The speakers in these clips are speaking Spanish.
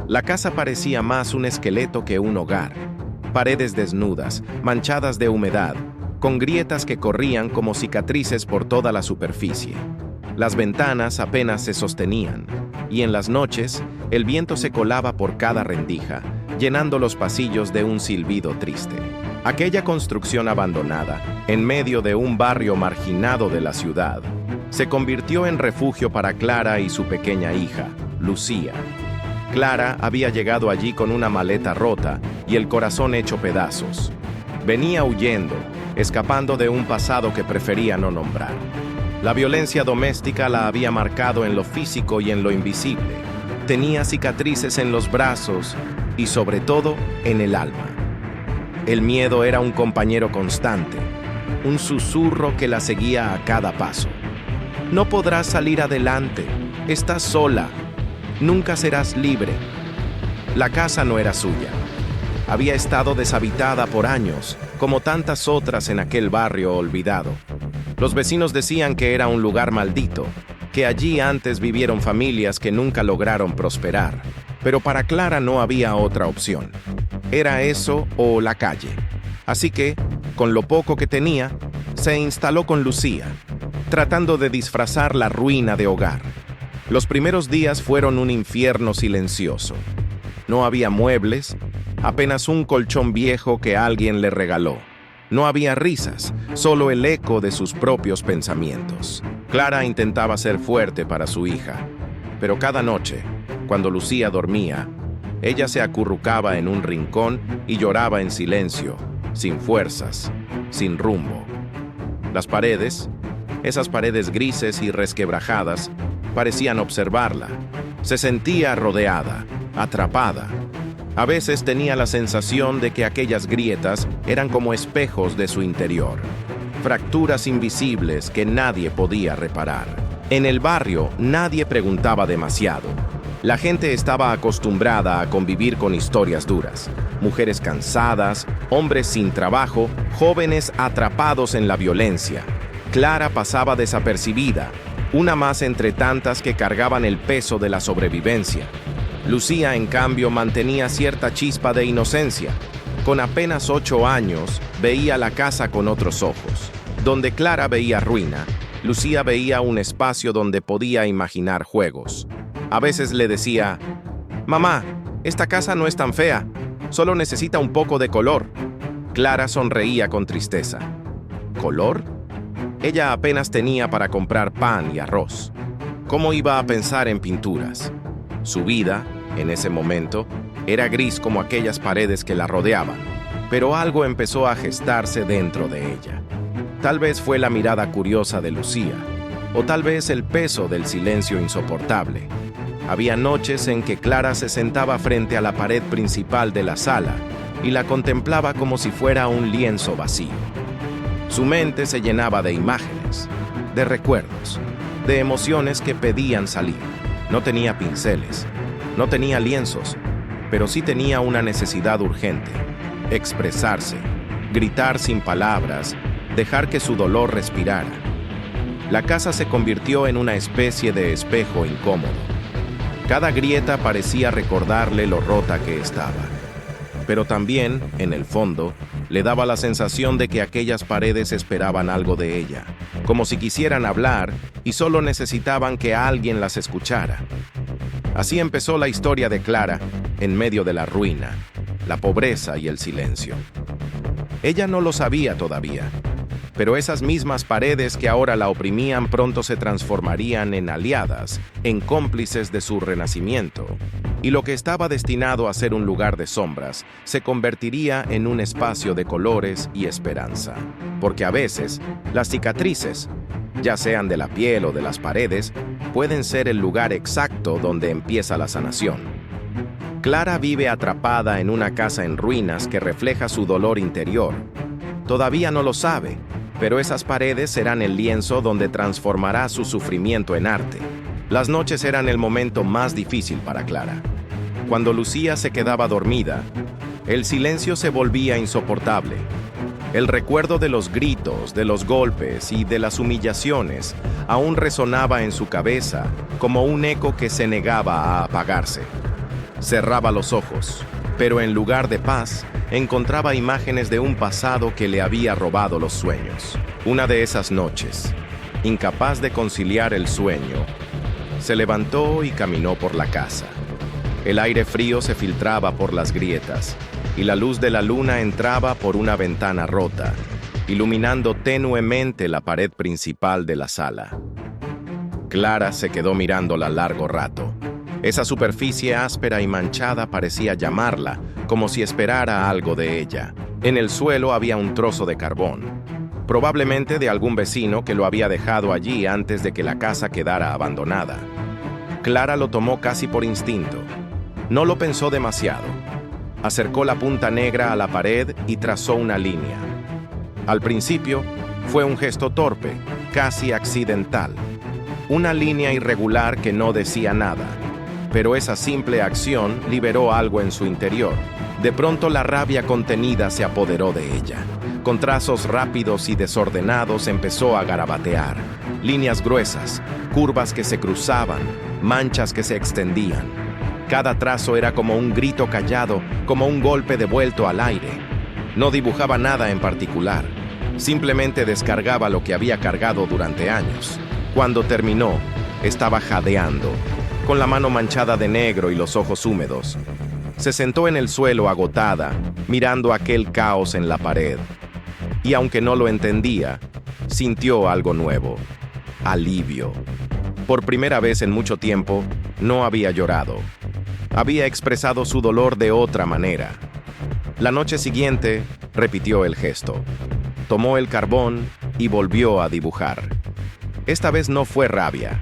La casa parecía más un esqueleto que un hogar. Paredes desnudas, manchadas de humedad, con grietas que corrían como cicatrices por toda la superficie. Las ventanas apenas se sostenían, y en las noches el viento se colaba por cada rendija, llenando los pasillos de un silbido triste. Aquella construcción abandonada, en medio de un barrio marginado de la ciudad, se convirtió en refugio para Clara y su pequeña hija, Lucía. Clara había llegado allí con una maleta rota y el corazón hecho pedazos. Venía huyendo, escapando de un pasado que prefería no nombrar. La violencia doméstica la había marcado en lo físico y en lo invisible. Tenía cicatrices en los brazos y sobre todo en el alma. El miedo era un compañero constante, un susurro que la seguía a cada paso. No podrás salir adelante, estás sola, nunca serás libre. La casa no era suya. Había estado deshabitada por años, como tantas otras en aquel barrio olvidado. Los vecinos decían que era un lugar maldito, que allí antes vivieron familias que nunca lograron prosperar. Pero para Clara no había otra opción. Era eso o la calle. Así que, con lo poco que tenía, se instaló con Lucía, tratando de disfrazar la ruina de hogar. Los primeros días fueron un infierno silencioso. No había muebles, apenas un colchón viejo que alguien le regaló. No había risas, solo el eco de sus propios pensamientos. Clara intentaba ser fuerte para su hija, pero cada noche, cuando Lucía dormía, ella se acurrucaba en un rincón y lloraba en silencio, sin fuerzas, sin rumbo. Las paredes, esas paredes grises y resquebrajadas, parecían observarla. Se sentía rodeada, atrapada. A veces tenía la sensación de que aquellas grietas eran como espejos de su interior, fracturas invisibles que nadie podía reparar. En el barrio nadie preguntaba demasiado. La gente estaba acostumbrada a convivir con historias duras. Mujeres cansadas, hombres sin trabajo, jóvenes atrapados en la violencia. Clara pasaba desapercibida, una más entre tantas que cargaban el peso de la sobrevivencia. Lucía, en cambio, mantenía cierta chispa de inocencia. Con apenas 8 años, veía la casa con otros ojos. Donde Clara veía ruina, Lucía veía un espacio donde podía imaginar juegos. A veces le decía: «Mamá, esta casa no es tan fea, solo necesita un poco de color». Clara sonreía con tristeza. ¿Color? Ella apenas tenía para comprar pan y arroz. ¿Cómo iba a pensar en pinturas? Su vida, en ese momento, era gris como aquellas paredes que la rodeaban, pero algo empezó a gestarse dentro de ella. Tal vez fue la mirada curiosa de Lucía, o tal vez el peso del silencio insoportable. Había noches en que Clara se sentaba frente a la pared principal de la sala y la contemplaba como si fuera un lienzo vacío. Su mente se llenaba de imágenes, de recuerdos, de emociones que pedían salir. No tenía pinceles, no tenía lienzos, pero sí tenía una necesidad urgente: expresarse, gritar sin palabras, dejar que su dolor respirara. La casa se convirtió en una especie de espejo incómodo. Cada grieta parecía recordarle lo rota que estaba. Pero también, en el fondo, le daba la sensación de que aquellas paredes esperaban algo de ella, como si quisieran hablar y solo necesitaban que alguien las escuchara. Así empezó la historia de Clara, en medio de la ruina, la pobreza y el silencio. Ella no lo sabía todavía, pero esas mismas paredes que ahora la oprimían pronto se transformarían en aliadas, en cómplices de su renacimiento. Y lo que estaba destinado a ser un lugar de sombras se convertiría en un espacio de colores y esperanza. Porque a veces, las cicatrices, ya sean de la piel o de las paredes, pueden ser el lugar exacto donde empieza la sanación. Clara vive atrapada en una casa en ruinas que refleja su dolor interior. Todavía no lo sabe, pero esas paredes serán el lienzo donde transformará su sufrimiento en arte. Las noches eran el momento más difícil para Clara. Cuando Lucía se quedaba dormida, el silencio se volvía insoportable. El recuerdo de los gritos, de los golpes y de las humillaciones aún resonaba en su cabeza como un eco que se negaba a apagarse. Cerraba los ojos, pero en lugar de paz, encontraba imágenes de un pasado que le había robado los sueños. Una de esas noches, incapaz de conciliar el sueño, se levantó y caminó por la casa. El aire frío se filtraba por las grietas y la luz de la luna entraba por una ventana rota, iluminando tenuemente la pared principal de la sala. Clara se quedó mirándola largo rato. Esa superficie áspera y manchada parecía llamarla, como si esperara algo de ella. En el suelo había un trozo de carbón, probablemente de algún vecino que lo había dejado allí antes de que la casa quedara abandonada. Clara lo tomó casi por instinto. No lo pensó demasiado. Acercó la punta negra a la pared y trazó una línea. Al principio, fue un gesto torpe, casi accidental. Una línea irregular que no decía nada. Pero esa simple acción liberó algo en su interior. De pronto la rabia contenida se apoderó de ella. Con trazos rápidos y desordenados empezó a garabatear. Líneas gruesas, curvas que se cruzaban, manchas que se extendían. Cada trazo era como un grito callado, como un golpe devuelto al aire. No dibujaba nada en particular. Simplemente descargaba lo que había cargado durante años. Cuando terminó, estaba jadeando, con la mano manchada de negro y los ojos húmedos. Se sentó en el suelo agotada, mirando aquel caos en la pared. Y aunque no lo entendía, sintió algo nuevo: alivio. Por primera vez en mucho tiempo, no había llorado. Había expresado su dolor de otra manera. La noche siguiente, repitió el gesto. Tomó el carbón y volvió a dibujar. Esta vez no fue rabia,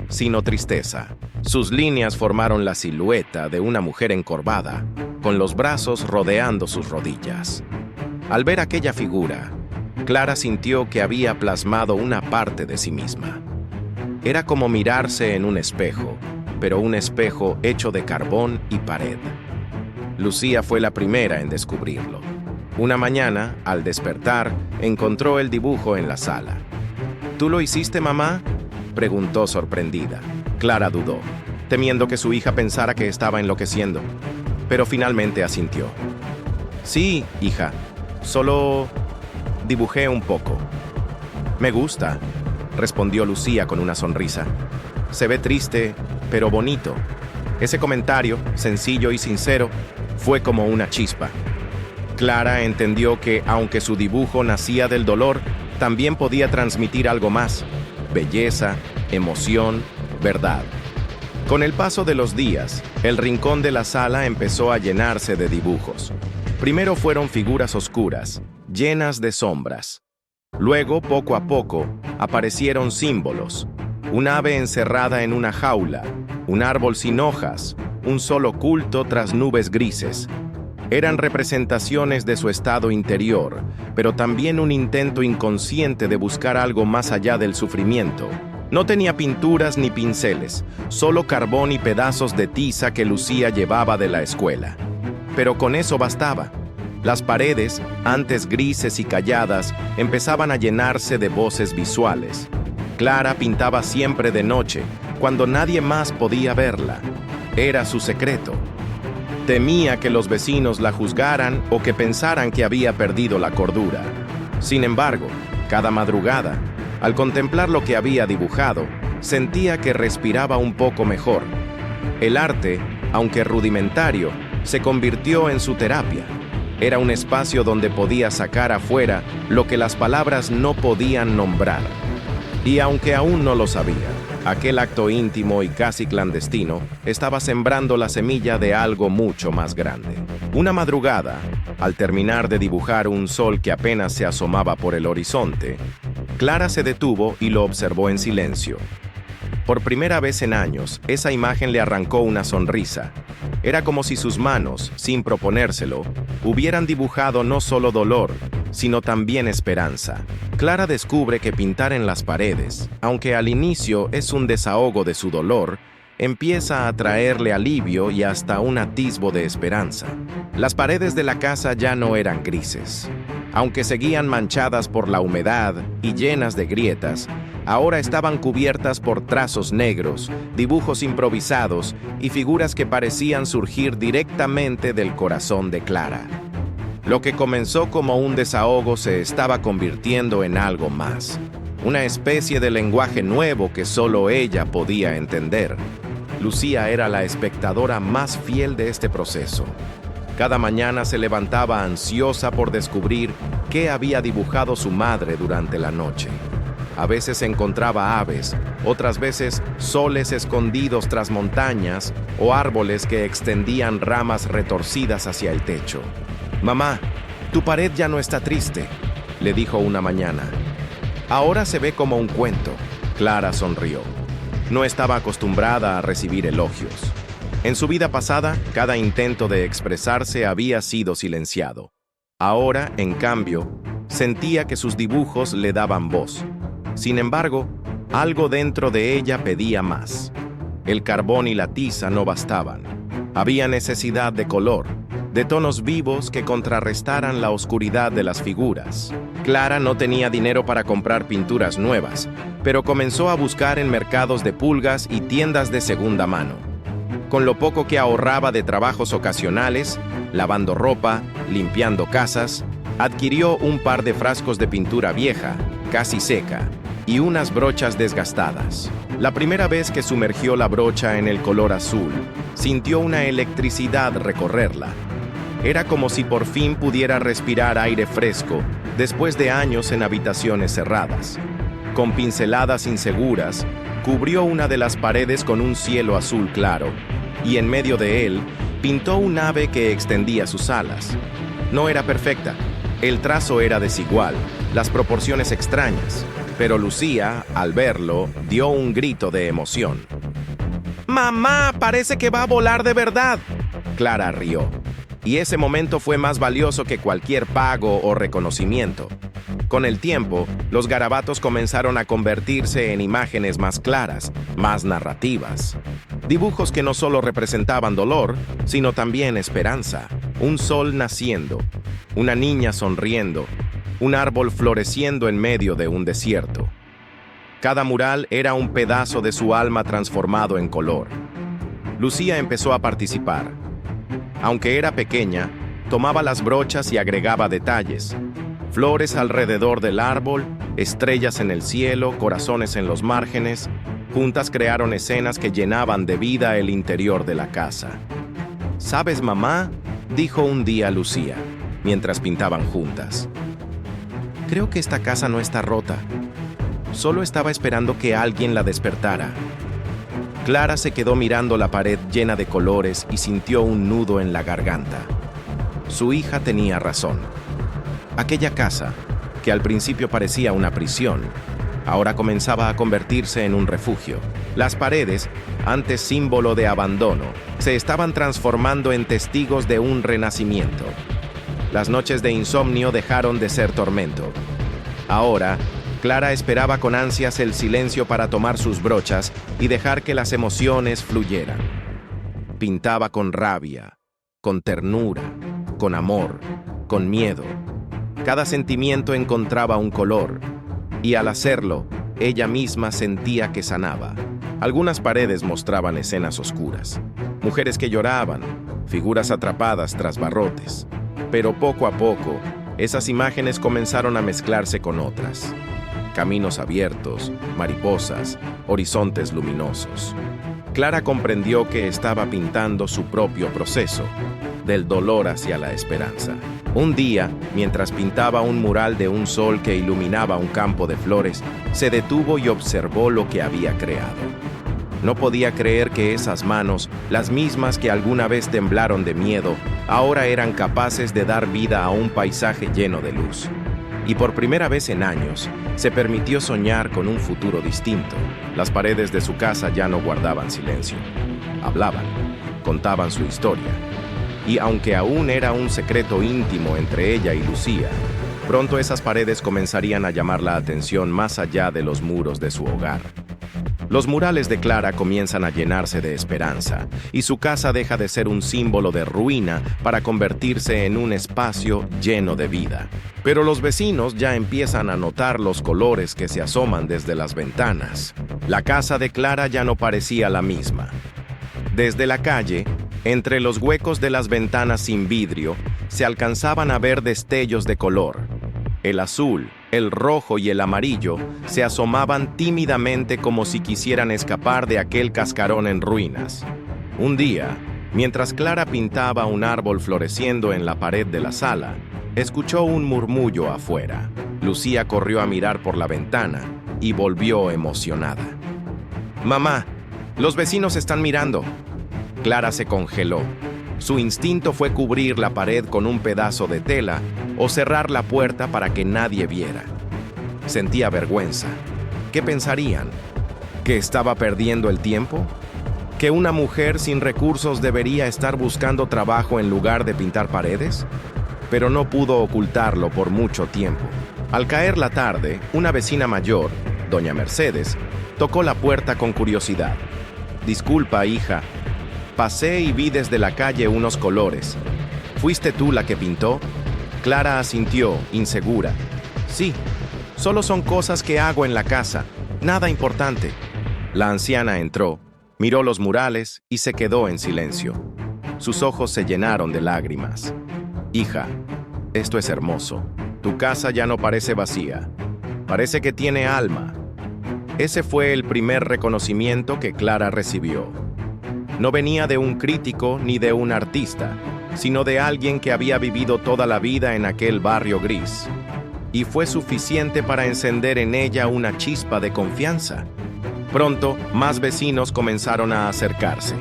sino tristeza. Sus líneas formaron la silueta de una mujer encorvada, con los brazos rodeando sus rodillas. Al ver aquella figura, Clara sintió que había plasmado una parte de sí misma. Era como mirarse en un espejo, pero un espejo hecho de carbón y pared. Lucía fue la primera en descubrirlo. Una mañana, al despertar, encontró el dibujo en la sala. ¿Tú lo hiciste, mamá?, preguntó sorprendida. Clara dudó, temiendo que su hija pensara que estaba enloqueciendo, pero finalmente asintió. Sí, hija, solo dibujé un poco. Me gusta, respondió Lucía con una sonrisa. Se ve triste, pero bonito. Ese comentario, sencillo y sincero, fue como una chispa. Clara entendió que, aunque su dibujo nacía del dolor, también podía transmitir algo más: belleza, emoción, verdad. Con el paso de los días, el rincón de la sala empezó a llenarse de dibujos. Primero fueron figuras oscuras, llenas de sombras. Luego, poco a poco, aparecieron símbolos: un ave encerrada en una jaula, un árbol sin hojas, un sol oculto tras nubes grises. Eran representaciones de su estado interior, pero también un intento inconsciente de buscar algo más allá del sufrimiento. No tenía pinturas ni pinceles, solo carbón y pedazos de tiza que Lucía llevaba de la escuela. Pero con eso bastaba. Las paredes, antes grises y calladas, empezaban a llenarse de voces visuales. Clara pintaba siempre de noche, cuando nadie más podía verla. Era su secreto. Temía que los vecinos la juzgaran o que pensaran que había perdido la cordura. Sin embargo, cada madrugada, al contemplar lo que había dibujado, sentía que respiraba un poco mejor. El arte, aunque rudimentario, se convirtió en su terapia. Era un espacio donde podía sacar afuera lo que las palabras no podían nombrar. Y aunque aún no lo sabía, aquel acto íntimo y casi clandestino estaba sembrando la semilla de algo mucho más grande. Una madrugada, al terminar de dibujar un sol que apenas se asomaba por el horizonte, Clara se detuvo y lo observó en silencio. Por primera vez en años, esa imagen le arrancó una sonrisa. Era como si sus manos, sin proponérselo, hubieran dibujado no solo dolor, sino también esperanza. Clara descubre que pintar en las paredes, aunque al inicio es un desahogo de su dolor, empieza a traerle alivio y hasta un atisbo de esperanza. Las paredes de la casa ya no eran grises. Aunque seguían manchadas por la humedad y llenas de grietas, ahora estaban cubiertas por trazos negros, dibujos improvisados y figuras que parecían surgir directamente del corazón de Clara. Lo que comenzó como un desahogo se estaba convirtiendo en algo más, una especie de lenguaje nuevo que solo ella podía entender. Lucía era la espectadora más fiel de este proceso. Cada mañana se levantaba ansiosa por descubrir qué había dibujado su madre durante la noche. A veces encontraba aves, otras veces soles escondidos tras montañas o árboles que extendían ramas retorcidas hacia el techo. «Mamá, tu pared ya no está triste», le dijo una mañana. «Ahora se ve como un cuento». Clara sonrió. No estaba acostumbrada a recibir elogios. En su vida pasada, cada intento de expresarse había sido silenciado. Ahora, en cambio, sentía que sus dibujos le daban voz. Sin embargo, algo dentro de ella pedía más. El carbón y la tiza no bastaban. Había necesidad de color, de tonos vivos que contrarrestaran la oscuridad de las figuras. Clara no tenía dinero para comprar pinturas nuevas, pero comenzó a buscar en mercados de pulgas y tiendas de segunda mano. Con lo poco que ahorraba de trabajos ocasionales, lavando ropa, limpiando casas, adquirió un par de frascos de pintura vieja, casi seca, y unas brochas desgastadas. La primera vez que sumergió la brocha en el color azul, sintió una electricidad recorrerla. Era como si por fin pudiera respirar aire fresco después de años en habitaciones cerradas. Con pinceladas inseguras, cubrió una de las paredes con un cielo azul claro, y en medio de él pintó un ave que extendía sus alas. No era perfecta, el trazo era desigual, las proporciones extrañas, pero Lucía, al verlo, dio un grito de emoción. «¡Mamá, parece que va a volar de verdad!» Clara rió, y ese momento fue más valioso que cualquier pago o reconocimiento. Con el tiempo, los garabatos comenzaron a convertirse en imágenes más claras, más narrativas. Dibujos que no solo representaban dolor, sino también esperanza. Un sol naciendo, una niña sonriendo, un árbol floreciendo en medio de un desierto. Cada mural era un pedazo de su alma transformado en color. Lucía empezó a participar. Aunque era pequeña, tomaba las brochas y agregaba detalles. Flores alrededor del árbol, estrellas en el cielo, corazones en los márgenes. Juntas crearon escenas que llenaban de vida el interior de la casa. «¿Sabes, mamá?», dijo un día Lucía, mientras pintaban juntas. «Creo que esta casa no está rota. Solo estaba esperando que alguien la despertara». Clara se quedó mirando la pared llena de colores y sintió un nudo en la garganta. Su hija tenía razón. Aquella casa, que al principio parecía una prisión, ahora comenzaba a convertirse en un refugio. Las paredes, antes símbolo de abandono, se estaban transformando en testigos de un renacimiento. Las noches de insomnio dejaron de ser tormento. Ahora, Clara esperaba con ansias el silencio para tomar sus brochas y dejar que las emociones fluyeran. Pintaba con rabia, con ternura, con amor, con miedo. Cada sentimiento encontraba un color, y al hacerlo, ella misma sentía que sanaba. Algunas paredes mostraban escenas oscuras, mujeres que lloraban, figuras atrapadas tras barrotes. Pero poco a poco, esas imágenes comenzaron a mezclarse con otras. Caminos abiertos, mariposas, horizontes luminosos. Clara comprendió que estaba pintando su propio proceso, del dolor hacia la esperanza. Un día, mientras pintaba un mural de un sol que iluminaba un campo de flores, se detuvo y observó lo que había creado. No podía creer que esas manos, las mismas que alguna vez temblaron de miedo, ahora eran capaces de dar vida a un paisaje lleno de luz. Y por primera vez en años, se permitió soñar con un futuro distinto. Las paredes de su casa ya no guardaban silencio. Hablaban, contaban su historia. Y aunque aún era un secreto íntimo entre ella y Lucía, pronto esas paredes comenzarían a llamar la atención más allá de los muros de su hogar. Los murales de Clara comienzan a llenarse de esperanza, y su casa deja de ser un símbolo de ruina para convertirse en un espacio lleno de vida. Pero los vecinos ya empiezan a notar los colores que se asoman desde las ventanas. La casa de Clara ya no parecía la misma. Desde la calle, entre los huecos de las ventanas sin vidrio, se alcanzaban a ver destellos de color. El azul, el rojo y el amarillo se asomaban tímidamente como si quisieran escapar de aquel cascarón en ruinas. Un día, mientras Clara pintaba un árbol floreciendo en la pared de la sala, escuchó un murmullo afuera. Lucía corrió a mirar por la ventana y volvió emocionada. «Mamá, los vecinos están mirando». Clara se congeló. Su instinto fue cubrir la pared con un pedazo de tela o cerrar la puerta para que nadie viera. Sentía vergüenza. ¿Qué pensarían? ¿Que estaba perdiendo el tiempo? ¿Que una mujer sin recursos debería estar buscando trabajo en lugar de pintar paredes? Pero no pudo ocultarlo por mucho tiempo. Al caer la tarde, una vecina mayor, doña Mercedes, tocó la puerta con curiosidad. «Disculpa, hija. Pasé y vi desde la calle unos colores. ¿Fuiste tú la que pintó?» Clara asintió, insegura. «Sí, solo son cosas que hago en la casa, nada importante». La anciana entró, miró los murales y se quedó en silencio. Sus ojos se llenaron de lágrimas. «Hija, esto es hermoso. Tu casa ya no parece vacía. Parece que tiene alma». Ese fue el primer reconocimiento que Clara recibió. No venía de un crítico ni de un artista, sino de alguien que había vivido toda la vida en aquel barrio gris. Y fue suficiente para encender en ella una chispa de confianza. Pronto, más vecinos comenzaron a acercarse.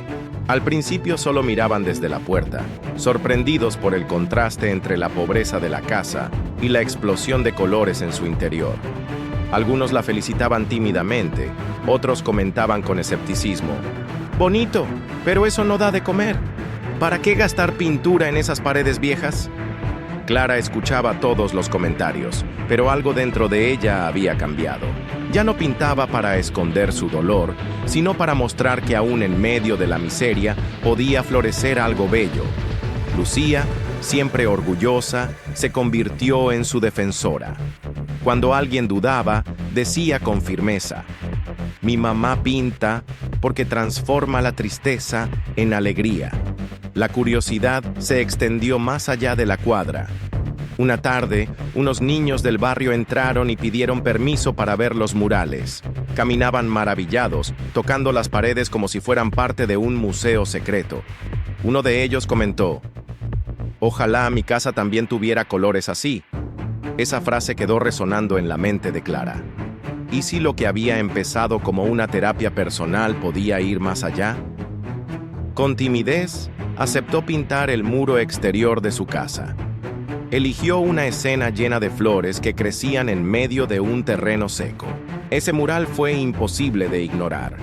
Al principio solo miraban desde la puerta, sorprendidos por el contraste entre la pobreza de la casa y la explosión de colores en su interior. Algunos la felicitaban tímidamente, otros comentaban con escepticismo: «Bonito, pero eso no da de comer. ¿Para qué gastar pintura en esas paredes viejas?». Clara escuchaba todos los comentarios, pero algo dentro de ella había cambiado. Ya no pintaba para esconder su dolor, sino para mostrar que aún en medio de la miseria podía florecer algo bello. Lucía, siempre orgullosa, se convirtió en su defensora. Cuando alguien dudaba, decía con firmeza: «Mi mamá pinta porque transforma la tristeza en alegría». La curiosidad se extendió más allá de la cuadra. Una tarde, unos niños del barrio entraron y pidieron permiso para ver los murales. Caminaban maravillados, tocando las paredes como si fueran parte de un museo secreto. Uno de ellos comentó: «Ojalá mi casa también tuviera colores así». Esa frase quedó resonando en la mente de Clara. ¿Y si lo que había empezado como una terapia personal podía ir más allá? Con timidez, aceptó pintar el muro exterior de su casa. Eligió una escena llena de flores que crecían en medio de un terreno seco. Ese mural fue imposible de ignorar.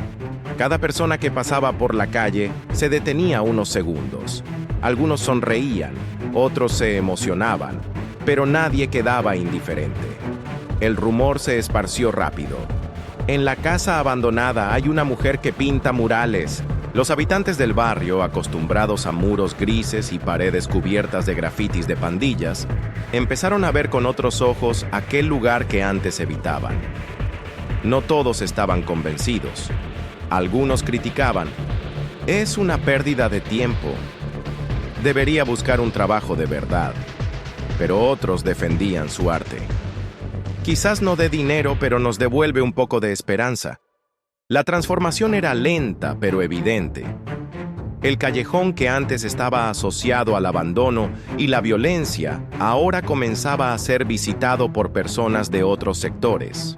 Cada persona que pasaba por la calle se detenía unos segundos. Algunos sonreían, otros se emocionaban, pero nadie quedaba indiferente. El rumor se esparció rápido. «En la casa abandonada hay una mujer que pinta murales». Los habitantes del barrio, acostumbrados a muros grises y paredes cubiertas de grafitis de pandillas, empezaron a ver con otros ojos aquel lugar que antes evitaban. No todos estaban convencidos. Algunos criticaban: «Es una pérdida de tiempo. Debería buscar un trabajo de verdad». Pero otros defendían su arte. «Quizás no dé dinero, pero nos devuelve un poco de esperanza». La transformación era lenta, pero evidente. El callejón que antes estaba asociado al abandono y la violencia, ahora comenzaba a ser visitado por personas de otros sectores.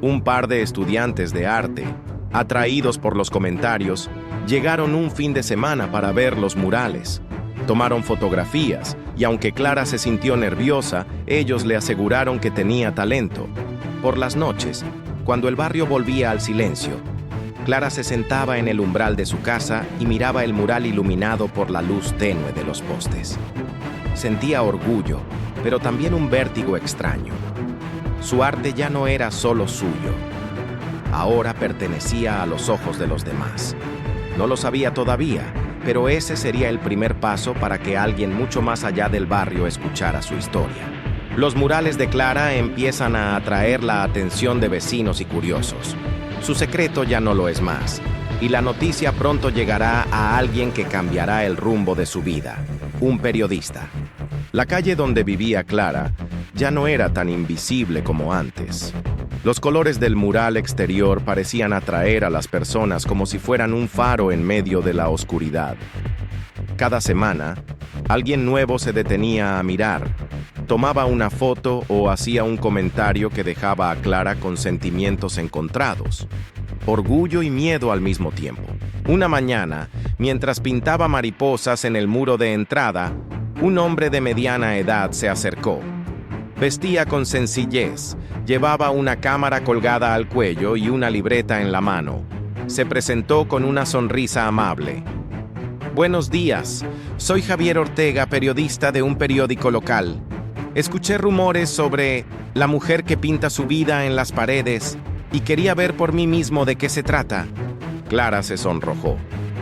Un par de estudiantes de arte, atraídos por los comentarios, llegaron un fin de semana para ver los murales. Tomaron fotografías y aunque Clara se sintió nerviosa, ellos le aseguraron que tenía talento. Por las noches, cuando el barrio volvía al silencio, Clara se sentaba en el umbral de su casa y miraba el mural iluminado por la luz tenue de los postes. Sentía orgullo, pero también un vértigo extraño. Su arte ya no era solo suyo. ahora pertenecía a los ojos de los demás. No lo sabía todavía, pero ese sería el primer paso para que alguien mucho más allá del barrio escuchara su historia. Los murales de Clara empiezan a atraer la atención de vecinos y curiosos. Su secreto ya no lo es más, y la noticia pronto llegará a alguien que cambiará el rumbo de su vida, un periodista. La calle donde vivía Clara ya no era tan invisible como antes. Los colores del mural exterior parecían atraer a las personas como si fueran un faro en medio de la oscuridad. Cada semana, alguien nuevo se detenía a mirar, tomaba una foto o hacía un comentario que dejaba a Clara con sentimientos encontrados, orgullo y miedo al mismo tiempo. Una mañana, mientras pintaba mariposas en el muro de entrada, un hombre de mediana edad se acercó. Vestía con sencillez, llevaba una cámara colgada al cuello y una libreta en la mano. Se presentó con una sonrisa amable. Buenos días, soy Javier Ortega, periodista de un periódico local. Escuché rumores sobre la mujer que pinta su vida en las paredes y quería ver por mí mismo de qué se trata. Clara se sonrojó.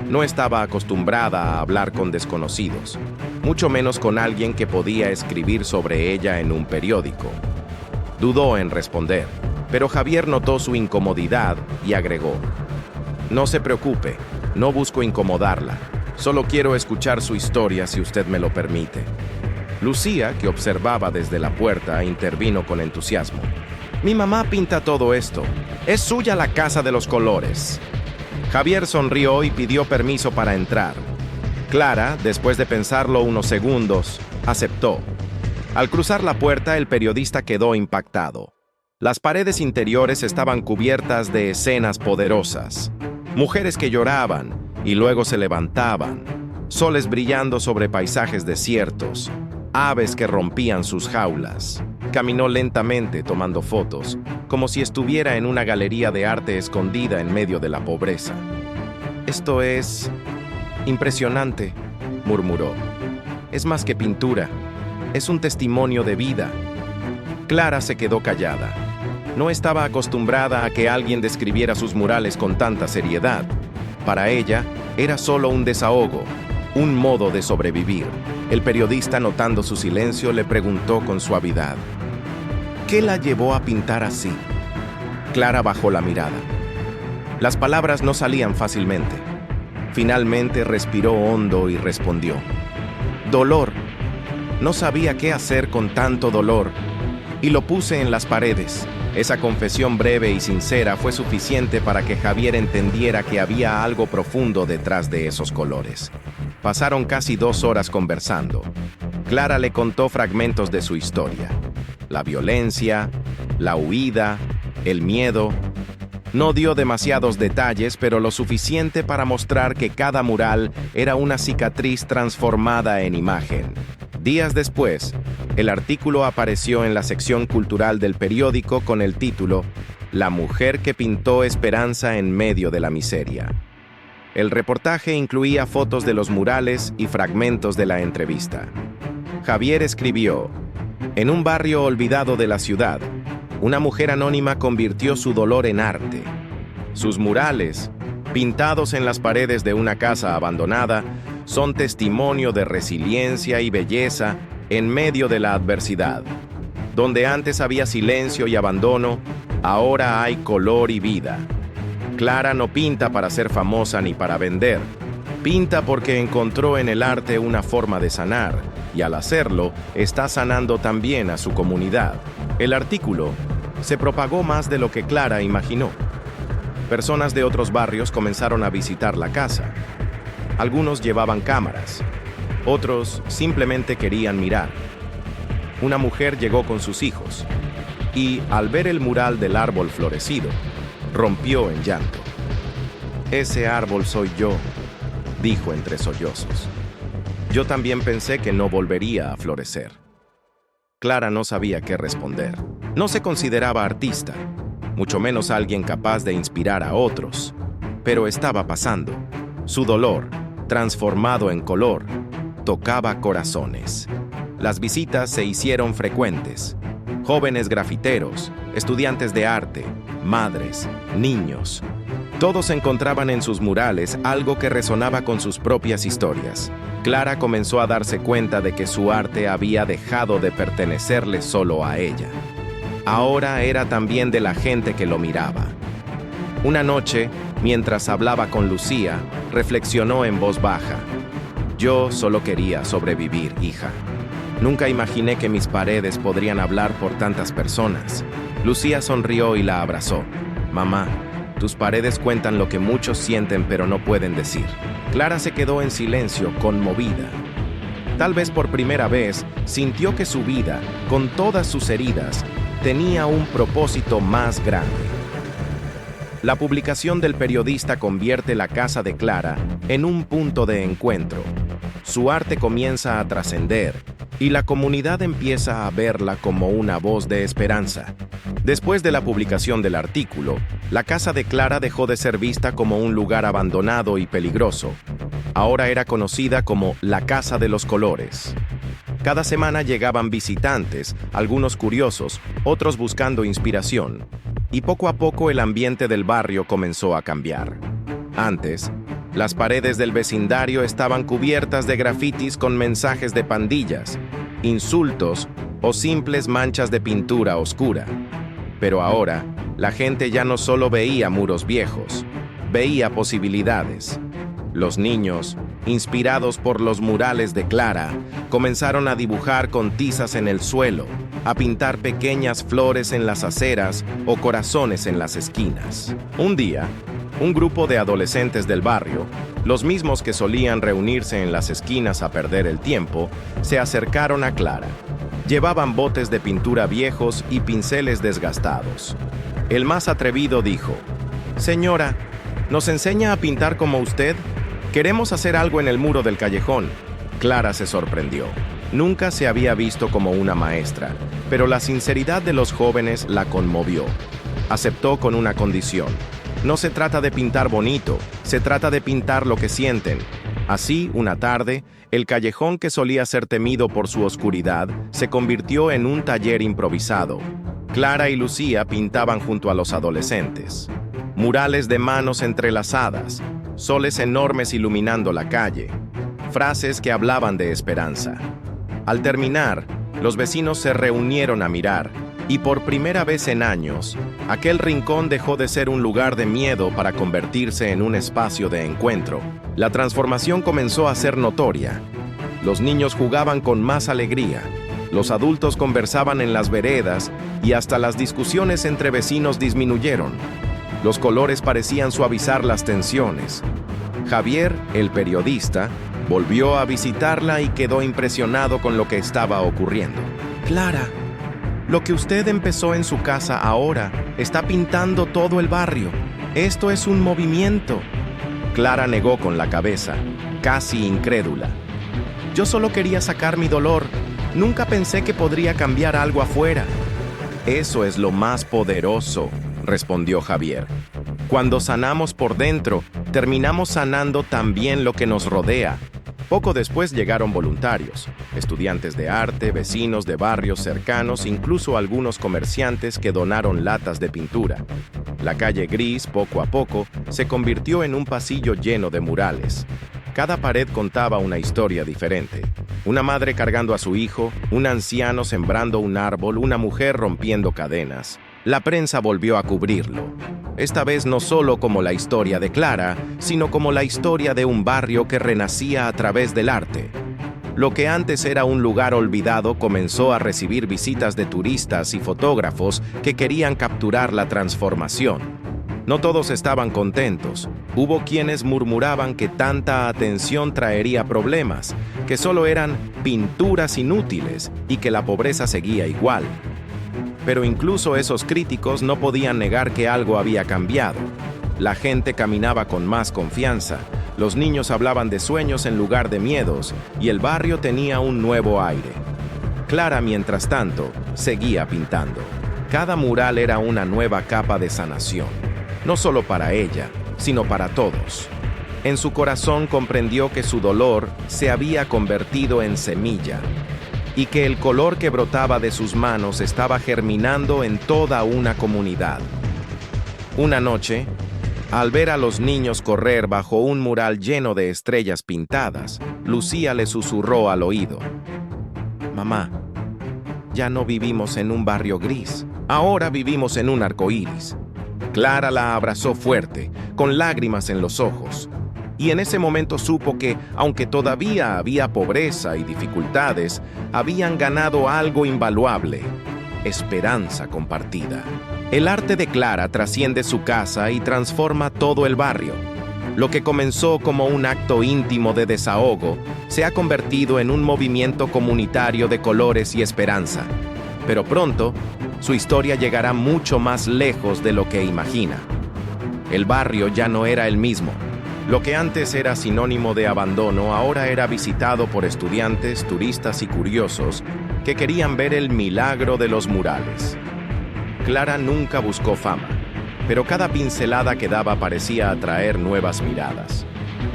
No estaba acostumbrada a hablar con desconocidos, mucho menos con alguien que podía escribir sobre ella en un periódico. Dudó en responder, pero Javier notó su incomodidad y agregó: No se preocupe, no busco incomodarla, solo quiero escuchar su historia si usted me lo permite. Lucía, que observaba desde la puerta, intervino con entusiasmo. Mi mamá pinta todo esto, es suya la casa de los colores. Javier sonrió y pidió permiso para entrar. Clara, después de pensarlo unos segundos, aceptó. Al cruzar la puerta, el periodista quedó impactado. Las paredes interiores estaban cubiertas de escenas poderosas. Mujeres que lloraban y luego se levantaban. Soles brillando sobre paisajes desiertos. Aves que rompían sus jaulas. Caminó lentamente tomando fotos, como si estuviera en una galería de arte escondida en medio de la pobreza. Esto es impresionante, murmuró. Es más que pintura, es un testimonio de vida. Clara se quedó callada. No estaba acostumbrada a que alguien describiera sus murales con tanta seriedad. Para ella, era solo un desahogo, un modo de sobrevivir. El periodista, notando su silencio, le preguntó con suavidad: ¿qué la llevó a pintar así? Clara bajó la mirada. Las palabras no salían fácilmente. Finalmente respiró hondo y respondió: dolor. No sabía qué hacer con tanto dolor, y lo puse en las paredes. Esa confesión breve y sincera fue suficiente para que Javier entendiera que había algo profundo detrás de esos colores. Pasaron casi 2 horas conversando. Clara le contó fragmentos de su historia. La violencia, la huida, el miedo. No dio demasiados detalles, pero lo suficiente para mostrar que cada mural era una cicatriz transformada en imagen. Días después, el artículo apareció en la sección cultural del periódico con el título La mujer que pintó esperanza en medio de la miseria. El reportaje incluía fotos de los murales y fragmentos de la entrevista. Javier escribió: en un barrio olvidado de la ciudad, una mujer anónima convirtió su dolor en arte. Sus murales, pintados en las paredes de una casa abandonada, son testimonio de resiliencia y belleza en medio de la adversidad. Donde antes había silencio y abandono, ahora hay color y vida. Clara no pinta para ser famosa ni para vender. Pinta porque encontró en el arte una forma de sanar, y al hacerlo, está sanando también a su comunidad. El artículo se propagó más de lo que Clara imaginó. Personas de otros barrios comenzaron a visitar la casa. Algunos llevaban cámaras, otros simplemente querían mirar. Una mujer llegó con sus hijos y, al ver el mural del árbol florecido, rompió en llanto. Ese árbol soy yo, dijo entre sollozos. Yo también pensé que no volvería a florecer. Clara no sabía qué responder. No se consideraba artista, mucho menos alguien capaz de inspirar a otros, pero estaba pasando. Su dolor, transformado en color, tocaba corazones. Las visitas se hicieron frecuentes. jóvenes grafiteros, estudiantes de arte, madres, niños. Todos encontraban en sus murales algo que resonaba con sus propias historias. Clara comenzó a darse cuenta de que su arte había dejado de pertenecerle solo a ella. Ahora era también de la gente que lo miraba. Una noche, mientras hablaba con Lucía, reflexionó en voz baja. Yo solo quería sobrevivir, hija. Nunca imaginé que mis paredes podrían hablar por tantas personas. Lucía sonrió y la abrazó. Mamá, tus paredes cuentan lo que muchos sienten pero no pueden decir. Clara se quedó en silencio, conmovida. Tal vez por primera vez sintió que su vida, con todas sus heridas, tenía un propósito más grande. La publicación del periodista convierte la casa de Clara en un punto de encuentro. Su arte comienza a trascender y la comunidad empieza a verla como una voz de esperanza. Después de la publicación del artículo, la casa de Clara dejó de ser vista como un lugar abandonado y peligroso. Ahora era conocida como la Casa de los Colores. Cada semana llegaban visitantes, algunos curiosos, otros buscando inspiración, y poco a poco el ambiente del barrio comenzó a cambiar. Antes, las paredes del vecindario estaban cubiertas de grafitis con mensajes de pandillas, insultos o simples manchas de pintura oscura. Pero ahora, la gente ya no solo veía muros viejos, veía posibilidades. Los niños, inspirados por los murales de Clara, comenzaron a dibujar con tizas en el suelo, a pintar pequeñas flores en las aceras o corazones en las esquinas. Un día, un grupo de adolescentes del barrio, los mismos que solían reunirse en las esquinas a perder el tiempo, se acercaron a Clara. Llevaban botes de pintura viejos y pinceles desgastados. El más atrevido dijo: «Señora, ¿nos enseña a pintar como usted? Queremos hacer algo en el muro del callejón». Clara se sorprendió. Nunca se había visto como una maestra, pero la sinceridad de los jóvenes la conmovió. Aceptó con una condición. No se trata de pintar bonito, se trata de pintar lo que sienten. Así, una tarde, el callejón que solía ser temido por su oscuridad se convirtió en un taller improvisado. Clara y Lucía pintaban junto a los adolescentes. Murales de manos entrelazadas, soles enormes iluminando la calle, frases que hablaban de esperanza. Al terminar, los vecinos se reunieron a mirar, y por primera vez en años, aquel rincón dejó de ser un lugar de miedo para convertirse en un espacio de encuentro. La transformación comenzó a ser notoria. Los niños jugaban con más alegría, los adultos conversaban en las veredas y hasta las discusiones entre vecinos disminuyeron. Los colores parecían suavizar las tensiones. Javier, el periodista, volvió a visitarla y quedó impresionado con lo que estaba ocurriendo. «Clara, lo que usted empezó en su casa ahora está pintando todo el barrio. Esto es un movimiento». Clara negó con la cabeza, casi incrédula. «Yo solo quería sacar mi dolor. Nunca pensé que podría cambiar algo afuera». «Eso es lo más poderoso», respondió Javier. «Cuando sanamos por dentro, terminamos sanando también lo que nos rodea». Poco después llegaron voluntarios, estudiantes de arte, vecinos de barrios cercanos, incluso algunos comerciantes que donaron latas de pintura. La calle gris, poco a poco, se convirtió en un pasillo lleno de murales. Cada pared contaba una historia diferente. Una madre cargando a su hijo, un anciano sembrando un árbol, una mujer rompiendo cadenas. La prensa volvió a cubrirlo. Esta vez no solo como la historia de Clara, sino como la historia de un barrio que renacía a través del arte. Lo que antes era un lugar olvidado comenzó a recibir visitas de turistas y fotógrafos que querían capturar la transformación. No todos estaban contentos. Hubo quienes murmuraban que tanta atención traería problemas, que solo eran pinturas inútiles y que la pobreza seguía igual. Pero incluso esos críticos no podían negar que algo había cambiado. La gente caminaba con más confianza, los niños hablaban de sueños en lugar de miedos, y el barrio tenía un nuevo aire. Clara, mientras tanto, seguía pintando. Cada mural era una nueva capa de sanación, no solo para ella, sino para todos. En su corazón comprendió que su dolor se había convertido en semilla, y que el color que brotaba de sus manos estaba germinando en toda una comunidad. Una noche, al ver a los niños correr bajo un mural lleno de estrellas pintadas, Lucía le susurró al oído: «Mamá, ya no vivimos en un barrio gris, ahora vivimos en un arco iris». Clara la abrazó fuerte, con lágrimas en los ojos, y en ese momento supo que, aunque todavía había pobreza y dificultades, habían ganado algo invaluable: esperanza compartida. El arte de Clara trasciende su casa y transforma todo el barrio. Lo que comenzó como un acto íntimo de desahogo se ha convertido en un movimiento comunitario de colores y esperanza. Pero pronto, su historia llegará mucho más lejos de lo que imagina. El barrio ya no era el mismo. Lo que antes era sinónimo de abandono ahora era visitado por estudiantes, turistas y curiosos que querían ver el milagro de los murales. Clara nunca buscó fama, pero cada pincelada que daba parecía atraer nuevas miradas.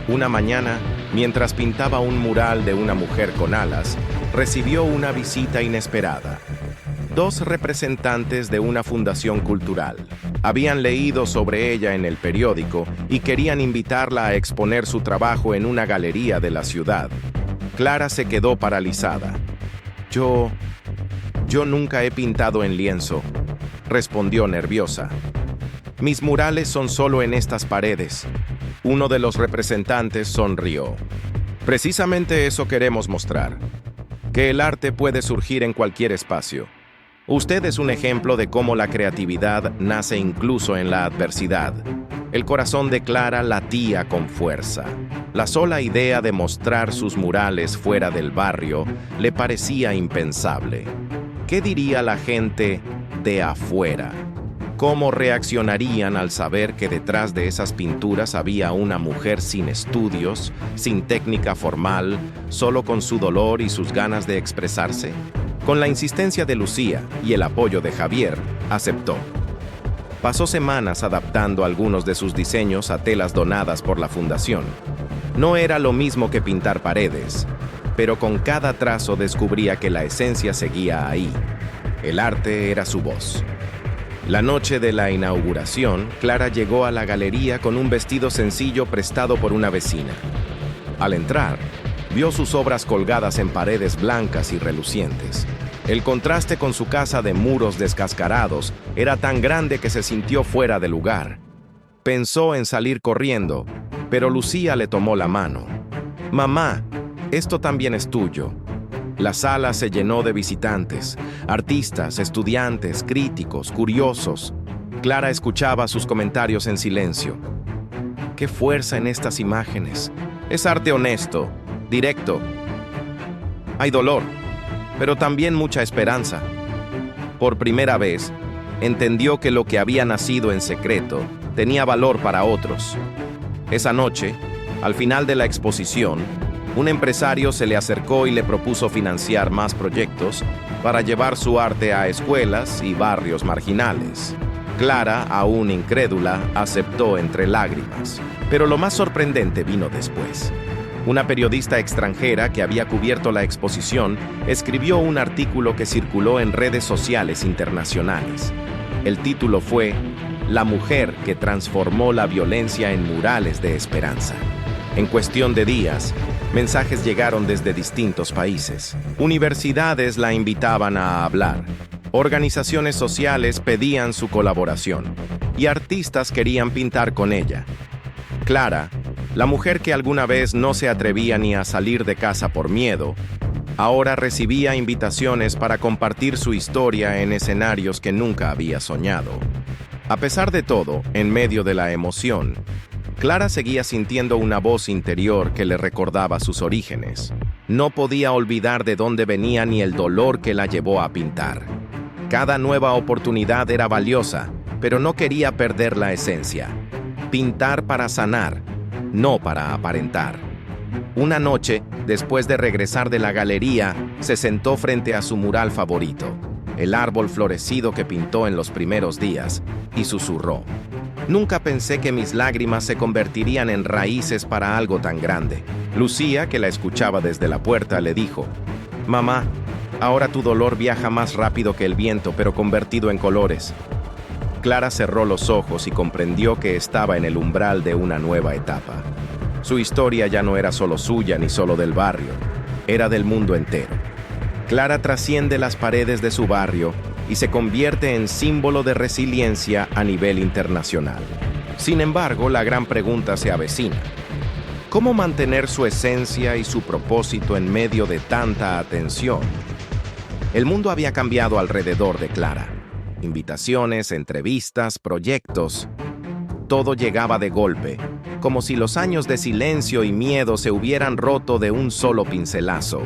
Una mañana, mientras pintaba un mural de una mujer con alas, recibió una visita inesperada. Dos representantes de una fundación cultural habían leído sobre ella en el periódico y querían invitarla a exponer su trabajo en una galería de la ciudad. Clara se quedó paralizada. Yo nunca he pintado en lienzo», respondió nerviosa. «Mis murales son solo en estas paredes». Uno de los representantes sonrió. «Precisamente eso queremos mostrar, que el arte puede surgir en cualquier espacio. Usted es un ejemplo de cómo la creatividad nace incluso en la adversidad». El corazón de Clara latía con fuerza. La sola idea de mostrar sus murales fuera del barrio le parecía impensable. ¿Qué diría la gente de afuera? ¿Cómo reaccionarían al saber que detrás de esas pinturas había una mujer sin estudios, sin técnica formal, solo con su dolor y sus ganas de expresarse? Con la insistencia de Lucía y el apoyo de Javier, aceptó. Pasó semanas adaptando algunos de sus diseños a telas donadas por la fundación. No era lo mismo que pintar paredes, pero con cada trazo descubría que la esencia seguía ahí. El arte era su voz. La noche de la inauguración, Clara llegó a la galería con un vestido sencillo prestado por una vecina. Al entrar, vio sus obras colgadas en paredes blancas y relucientes. El contraste con su casa de muros descascarados era tan grande que se sintió fuera de lugar. Pensó en salir corriendo, pero Lucía le tomó la mano. «Mamá, esto también es tuyo». La sala se llenó de visitantes, artistas, estudiantes, críticos, curiosos. Clara escuchaba sus comentarios en silencio. «Qué fuerza en estas imágenes. Es arte honesto, directo. Hay dolor, pero también mucha esperanza». Por primera vez, entendió que lo que había nacido en secreto tenía valor para otros. Esa noche, al final de la exposición, un empresario se le acercó y le propuso financiar más proyectos para llevar su arte a escuelas y barrios marginales. Clara, aún incrédula, aceptó entre lágrimas. Pero lo más sorprendente vino después. Una periodista extranjera que había cubierto la exposición escribió un artículo que circuló en redes sociales internacionales. El título fue «La mujer que transformó la violencia en murales de esperanza». En cuestión de días, mensajes llegaron desde distintos países. Universidades la invitaban a hablar. Organizaciones sociales pedían su colaboración. Y artistas querían pintar con ella. Clara, la mujer que alguna vez no se atrevía ni a salir de casa por miedo, ahora recibía invitaciones para compartir su historia en escenarios que nunca había soñado. A pesar de todo, en medio de la emoción, Clara seguía sintiendo una voz interior que le recordaba sus orígenes. No podía olvidar de dónde venía ni el dolor que la llevó a pintar. Cada nueva oportunidad era valiosa, pero no quería perder la esencia. Pintar para sanar, no para aparentar. Una noche, después de regresar de la galería, se sentó frente a su mural favorito, el árbol florecido que pintó en los primeros días, y susurró: «Nunca pensé que mis lágrimas se convertirían en raíces para algo tan grande». Lucía, que la escuchaba desde la puerta, le dijo: «Mamá, Ahora tu dolor viaja más rápido que el viento, pero convertido en colores. Clara cerró los ojos y comprendió que estaba en el umbral de una nueva etapa. Su historia ya no era solo suya ni solo del barrio, era del mundo entero. Clara trasciende las paredes de su barrio y se convierte en símbolo de resiliencia a nivel internacional. Sin embargo, la gran pregunta se avecina. ¿Cómo mantener su esencia y su propósito en medio de tanta atención? El mundo había cambiado alrededor de Clara. Invitaciones, entrevistas, proyectos. Todo llegaba de golpe, como si los años de silencio y miedo se hubieran roto de un solo pincelazo.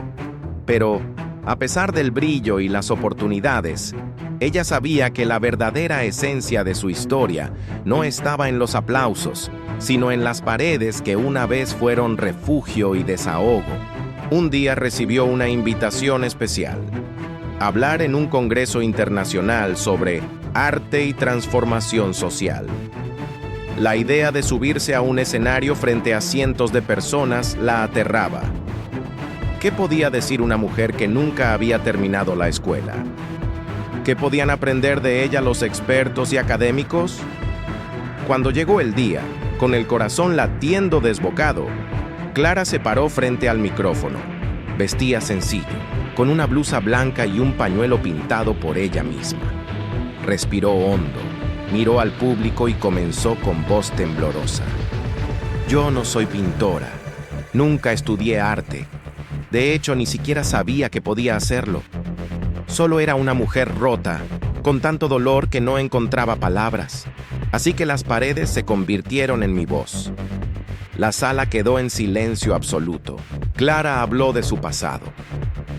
Pero, a pesar del brillo y las oportunidades, ella sabía que la verdadera esencia de su historia no estaba en los aplausos, sino en las paredes que una vez fueron refugio y desahogo. Un día recibió una invitación especial: hablar en un congreso internacional sobre arte y transformación social. La idea de subirse a un escenario frente a cientos de personas la aterraba. ¿Qué podía decir una mujer que nunca había terminado la escuela? ¿Qué podían aprender de ella los expertos y académicos? Cuando llegó el día, con el corazón latiendo desbocado, Clara se paró frente al micrófono. Vestía sencillo, con una blusa blanca y un pañuelo pintado por ella misma. Respiró hondo, miró al público y comenzó con voz temblorosa. Yo no soy pintora, nunca estudié arte. De hecho, ni siquiera sabía que podía hacerlo. Solo era una mujer rota, con tanto dolor que no encontraba palabras. Así que las paredes se convirtieron en mi voz. La sala quedó en silencio absoluto. Clara habló de su pasado,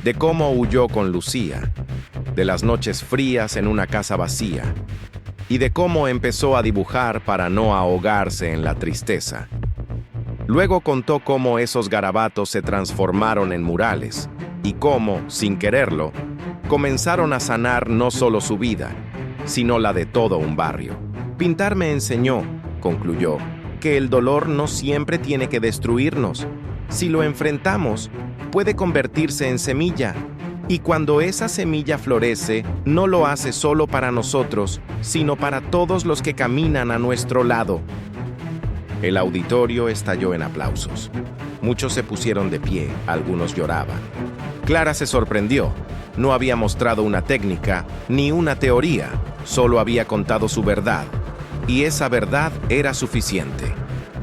de cómo huyó con Lucía, de las noches frías en una casa vacía, y de cómo empezó a dibujar para no ahogarse en la tristeza. Luego contó cómo esos garabatos se transformaron en murales y cómo, sin quererlo, comenzaron a sanar no solo su vida, sino la de todo un barrio. Pintar me enseñó, concluyó, que el dolor no siempre tiene que destruirnos. Si lo enfrentamos, puede convertirse en semilla. Y cuando esa semilla florece, no lo hace solo para nosotros, sino para todos los que caminan a nuestro lado. El auditorio estalló en aplausos. Muchos se pusieron de pie, algunos lloraban. Clara se sorprendió. No había mostrado una técnica ni una teoría, solo había contado su verdad. Y esa verdad era suficiente.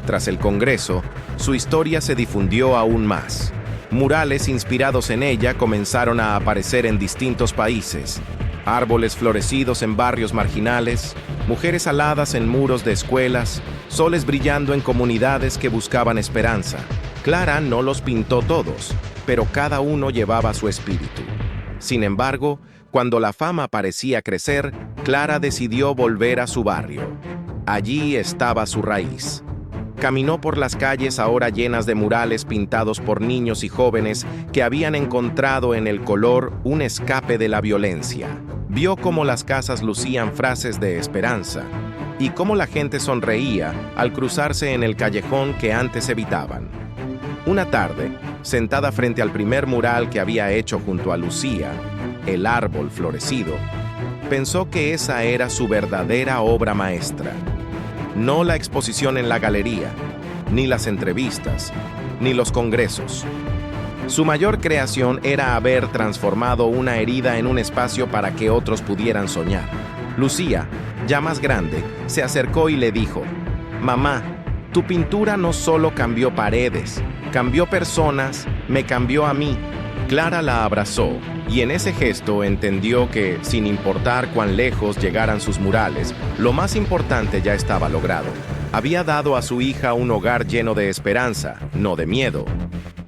Tras el congreso, su historia se difundió aún más. Murales inspirados en ella comenzaron a aparecer en distintos países. Árboles florecidos en barrios marginales, mujeres aladas en muros de escuelas, soles brillando en comunidades que buscaban esperanza. Clara no los pintó todos, pero cada uno llevaba su espíritu. Sin embargo, cuando la fama parecía crecer, Clara decidió volver a su barrio. Allí estaba su raíz. Caminó por las calles ahora llenas de murales pintados por niños y jóvenes que habían encontrado en el color un escape de la violencia. Vio cómo las casas lucían frases de esperanza y cómo la gente sonreía al cruzarse en el callejón que antes evitaban. Una tarde, sentada frente al primer mural que había hecho junto a Lucía, el árbol florecido, pensó que esa era su verdadera obra maestra. No la exposición en la galería, ni las entrevistas, ni los congresos. Su mayor creación era haber transformado una herida en un espacio para que otros pudieran soñar. Lucía, ya más grande, se acercó y le dijo: «Mamá, tu pintura no solo cambió paredes, cambió personas, me cambió a mí». Clara la abrazó, y en ese gesto entendió que, sin importar cuán lejos llegaran sus murales, lo más importante ya estaba logrado. Había dado a su hija un hogar lleno de esperanza, no de miedo.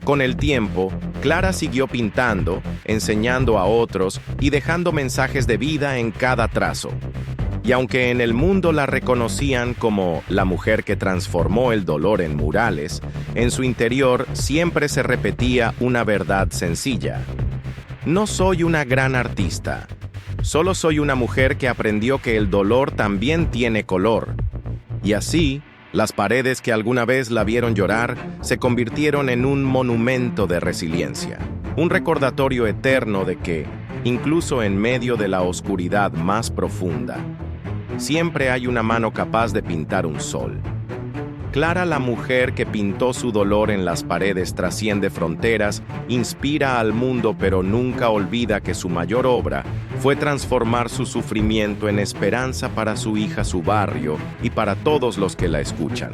Con el tiempo, Clara siguió pintando, enseñando a otros y dejando mensajes de vida en cada trazo. Y aunque en el mundo la reconocían como la mujer que transformó el dolor en murales, en su interior siempre se repetía una verdad sencilla: no soy una gran artista, solo soy una mujer que aprendió que el dolor también tiene color. Y así, las paredes que alguna vez la vieron llorar se convirtieron en un monumento de resiliencia. Un recordatorio eterno de que, incluso en medio de la oscuridad más profunda, siempre hay una mano capaz de pintar un sol. Clara, la mujer que pintó su dolor en las paredes, trasciende fronteras, inspira al mundo, pero nunca olvida que su mayor obra fue transformar su sufrimiento en esperanza para su hija, su barrio y para todos los que la escuchan.